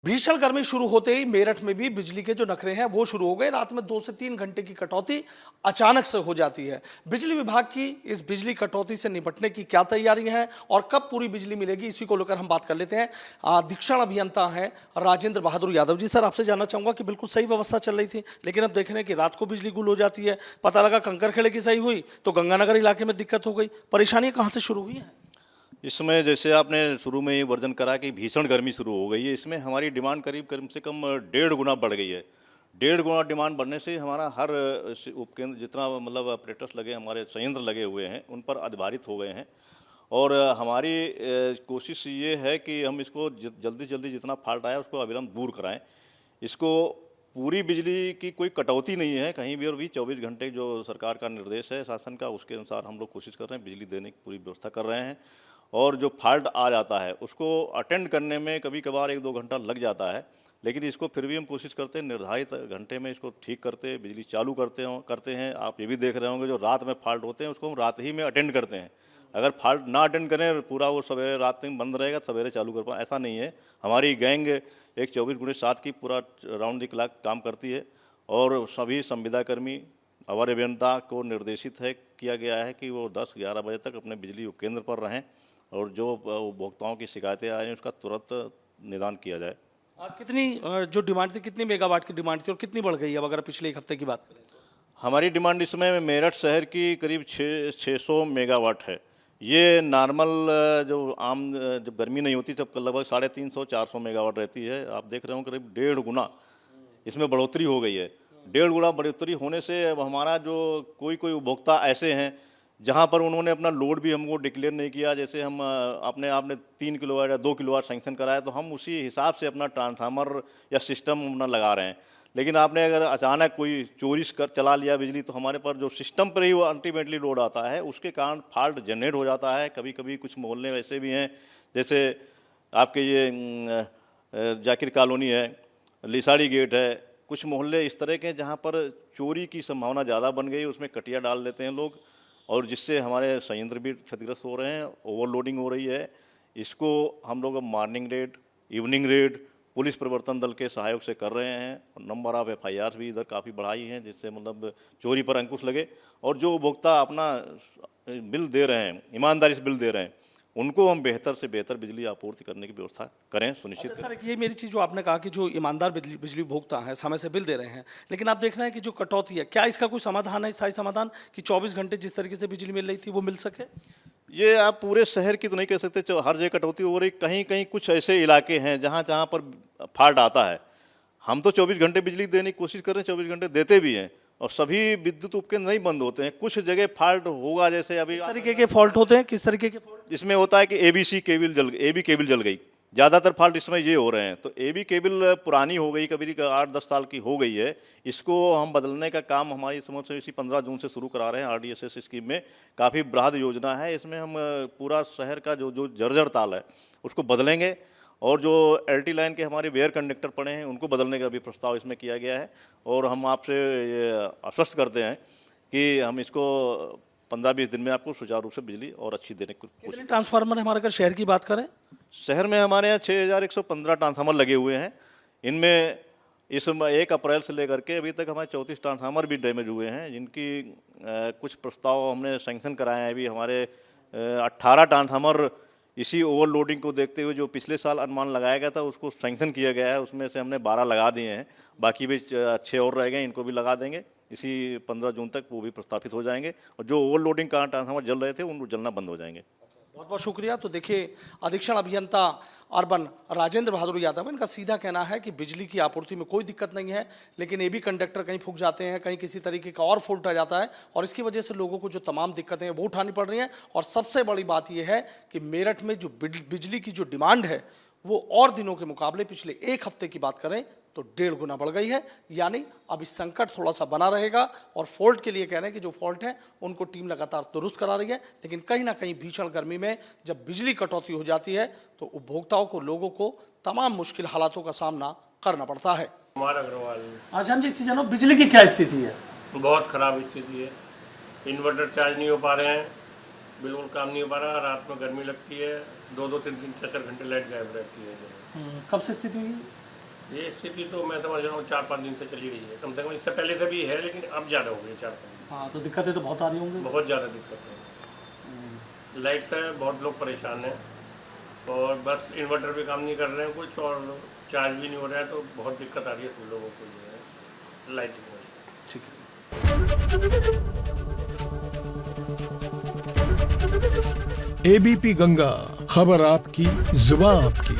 भीषण गर्मी शुरू होते ही मेरठ में भी बिजली के जो नखरे हैं वो शुरू हो गए। रात में 2 से 3 घंटे की कटौती अचानक से हो जाती है। बिजली विभाग की इस बिजली कटौती से निपटने की क्या तैयारी है और कब पूरी बिजली मिलेगी, इसी को लेकर हम बात कर लेते हैं। अधीक्षण अभियंता हैं राजेंद्र बहादुर यादव जी। सर, आपसे जानना चाहूंगा कि बिल्कुल सही व्यवस्था चल रही थी, लेकिन अब देख रहे हैं कि रात को बिजली गुल हो जाती है। पता लगा कंकरखेड़े की सही हुई तो गंगानगर इलाके में दिक्कत हो गई। परेशानियां कहाँ से शुरू हुई हैं? इसमें जैसे आपने शुरू में ही वर्णन करा कि भीषण गर्मी शुरू हो गई है, इसमें हमारी डिमांड करीब कम से कम 1.5 गुना बढ़ गई है। 1.5 गुना डिमांड बढ़ने से हमारा हर उपकेंद्र जितना मतलब ऑपरेटर्स लगे, हमारे संयंत्र लगे हुए हैं, उन पर आधारित हो गए हैं। और हमारी कोशिश ये है कि हम इसको जल्दी जल्दी जितना फॉल्ट आया उसको अविलंब दूर कराएं। इसको पूरी बिजली की कोई कटौती नहीं है कहीं भी, और भी 24 घंटे जो सरकार का निर्देश है शासन का, उसके अनुसार हम लोग कोशिश कर रहे हैं, बिजली देने की पूरी व्यवस्था कर रहे हैं। और जो फॉल्ट आ जाता है उसको अटेंड करने में कभी कभार 1-2 घंटा लग जाता है, लेकिन इसको फिर भी हम कोशिश करते हैं निर्धारित घंटे में इसको ठीक करते, बिजली चालू करते हैं। आप ये भी देख रहे होंगे जो रात में फॉल्ट होते हैं उसको हम रात ही में अटेंड करते हैं। अगर फॉल्ट ना अटेंड करें पूरा वो सवेरे रात तक बंद रहेगा, सवेरे चालू कर पाए, ऐसा नहीं है। हमारी गैंग एक 24x7 की पूरा राउंड द क्लॉक काम करती है। और सभी संविदाकर्मी अवर अभियंता को निर्देशित किया गया है कि वो 10-11 बजे तक अपने बिजली उपकेंद्र पर रहें और जो उपभोक्ताओं की शिकायतें आ रही हैं उसका तुरंत निदान किया जाए। कितनी जो डिमांड थी, कितनी मेगावाट की डिमांड थी और कितनी बढ़ गई है अब अगर पिछले एक हफ्ते की बात करें तो? हमारी डिमांड इसमें मेरठ शहर की करीब 600 मेगावाट है। ये नॉर्मल जो आम जब गर्मी नहीं होती तब लगभग 350-400 मेगावाट रहती है। आप देख रहे हो करीब 1.5 गुना इसमें बढ़ोतरी हो गई है। 1.5 गुना बढ़ोतरी होने से अब हमारा जो कोई उपभोक्ता ऐसे हैं जहाँ पर उन्होंने अपना लोड भी हमको डिक्लेयर नहीं किया, जैसे हम आपने 3 किलोवाट या 2 किलोवाट सैंक्शन कराया तो हम उसी हिसाब से अपना ट्रांसफार्मर या सिस्टम अपना लगा रहे हैं। लेकिन आपने अगर अचानक कोई चोरी कर चला लिया बिजली तो हमारे पर जो सिस्टम पर ही वो अल्टीमेटली लोड आता है, उसके कारण फॉल्ट जनरेट हो जाता है। कभी कभी कुछ मोहल्ले वैसे भी हैं, जैसे आपके ये जाकिर कॉलोनी है, लिसाड़ी गेट है, कुछ मोहल्ले इस तरह के हैं जहाँ पर चोरी की संभावना ज़्यादा बन गई, उसमें कटिया डाल देते हैं लोग और जिससे हमारे संयंत्र भी क्षतिग्रस्त हो रहे हैं, ओवरलोडिंग हो रही है। इसको हम लोग अब morning red, evening red police प्रवर्तन दल के सहयोग से कर रहे हैं और नंबर ऑफ FIRs भी इधर काफ़ी बढ़ाई हैं, जिससे मतलब चोरी पर अंकुश लगे। और जो उपभोक्ता अपना बिल दे रहे हैं, ईमानदारी से बिल दे रहे हैं, उनको हम बेहतर से बेहतर बिजली आपूर्ति करने की व्यवस्था करें, सुनिश्चित अच्छा सर, ये मेरी चीज़ जो आपने कहा कि जो ईमानदार बिजली उपभोक्ता हैं समय से बिल दे रहे हैं, लेकिन आप देख रहे हैं कि जो कटौती है, क्या इसका कोई समाधान है, स्थायी समाधान, कि 24 घंटे जिस तरीके से बिजली मिल रही थी वो मिल सके? ये आप पूरे शहर की तो नहीं कह सकते, हर जगह कटौती हो रही। कहीं कहीं कुछ ऐसे इलाके हैं जहाँ जहाँ पर फॉल्ट आता है। हम तो 24 घंटे बिजली देने की कोशिश कर रहे हैं, 24 घंटे देते भी हैं और सभी विद्युत उपकेंद्र नहीं बंद होते हैं। कुछ जगह फॉल्ट होगा, जैसे अभी किस तरीके के फॉल्ट होते हैं, किस तरीके के फॉल्ट? इसमें होता है कि ABC केबल जल गई। ज़्यादातर फॉल्ट इसमें ये हो रहे हैं। तो AB केबल पुरानी हो गई, कभी 8-10 साल की हो गई है। इसको हम बदलने का काम हमारी समझ से इसी 15 जून से शुरू करा रहे हैं। RDSS स्कीम में काफ़ी बृहद योजना है। इसमें हम पूरा शहर का जो जर्जर ताल है उसको बदलेंगे और जो LT लाइन के हमारे वेयर कंडक्टर पड़े हैं उनको बदलने का भी प्रस्ताव इसमें किया गया है। और हम आपसे ये आश्वस्त करते हैं कि हम इसको 15-20 दिन में आपको सुचारू रूप से बिजली और अच्छी देने की कोशिश। कितने ट्रांसफार्मर हमारे अगर शहर की बात करें? शहर में हमारे यहाँ 6115 ट्रांसफार्मर लगे हुए हैं। इनमें इस 1 अप्रैल से लेकर के अभी तक हमारे 34 ट्रांसफार्मर भी डैमेज हुए हैं, जिनकी कुछ प्रस्ताव हमने सैंक्शन कराए हैं। अभी हमारे 18 ट्रांसफार्मर इसी ओवरलोडिंग को देखते हुए जो पिछले साल अनुमान लगाया गया था उसको सैंक्शन किया गया है, उसमें से हमने 12 लगा दिए हैं। बाकी भी 6 और रह गए, इनको भी लगा देंगे। इसी 15 जून तक वो भी प्रस्तावित हो जाएंगे और जो ओवरलोडिंग का ट्रांसफार्मर जल रहे थे उनको जलना बंद हो जाएंगे। बहुत बहुत शुक्रिया। तो देखिए, अधीक्षण अभियंता अर्बन राजेंद्र बहादुर यादव, इनका सीधा कहना है कि बिजली की आपूर्ति में कोई दिक्कत नहीं है, लेकिन AB कंडक्टर कहीं फूक जाते हैं, कहीं किसी तरीके का और फॉल्ट आ जाता है और इसकी वजह से लोगों को जो तमाम दिक्कतें हैं वो उठानी पड़ रही हैं। और सबसे बड़ी बात यह है कि मेरठ में जो बिजली की जो डिमांड है वो और दिनों के मुकाबले पिछले एक हफ्ते की बात करें तो 1.5 गुना बढ़ गई है। यानी अब इस संकट थोड़ा सा बना रहेगा और फॉल्ट के लिए कह रहे हैं कि जो फॉल्ट है उनको टीम लगातार दुरुस्त करा रही है, लेकिन कहीं ना कहीं भीषण गर्मी में जब बिजली कटौती हो जाती है तो उपभोक्ताओं को, लोगों को तमाम मुश्किल हालातों का सामना करना पड़ता है। कुमार अग्रवाल। अच्छा, हम जी एक चीज़ जानो, बिजली की क्या स्थिति है? बहुत ख़राब स्थिति है। इन्वर्टर चार्ज नहीं हो पा रहे हैं, बिल्कुल काम नहीं हो पा रहा। रात में गर्मी लगती है, 2-2, 3-3, 4-4 घंटे लाइट गायब रहती है। कब से स्थिति हुई? ये स्थिति तो मैं समझ रहा हूँ 4-5 दिन से चली रही है, कम से कम इससे पहले से भी है, लेकिन अब ज़्यादा हो गई 4-5 दिन। हाँ, तो दिक्कतें तो बहुत आ रही होंगी। बहुत ज़्यादा दिक्कत है। लाइट से बहुत लोग परेशान हैं और बस इन्वर्टर भी काम नहीं कर रहे हैं कुछ, और चार्ज भी नहीं हो रहा है, तो बहुत दिक्कत आ रही है सब लोगों को जो है लाइटिंग में। ठीक है। एबीपी गंगा, खबर आपकी, जुबान आपकी।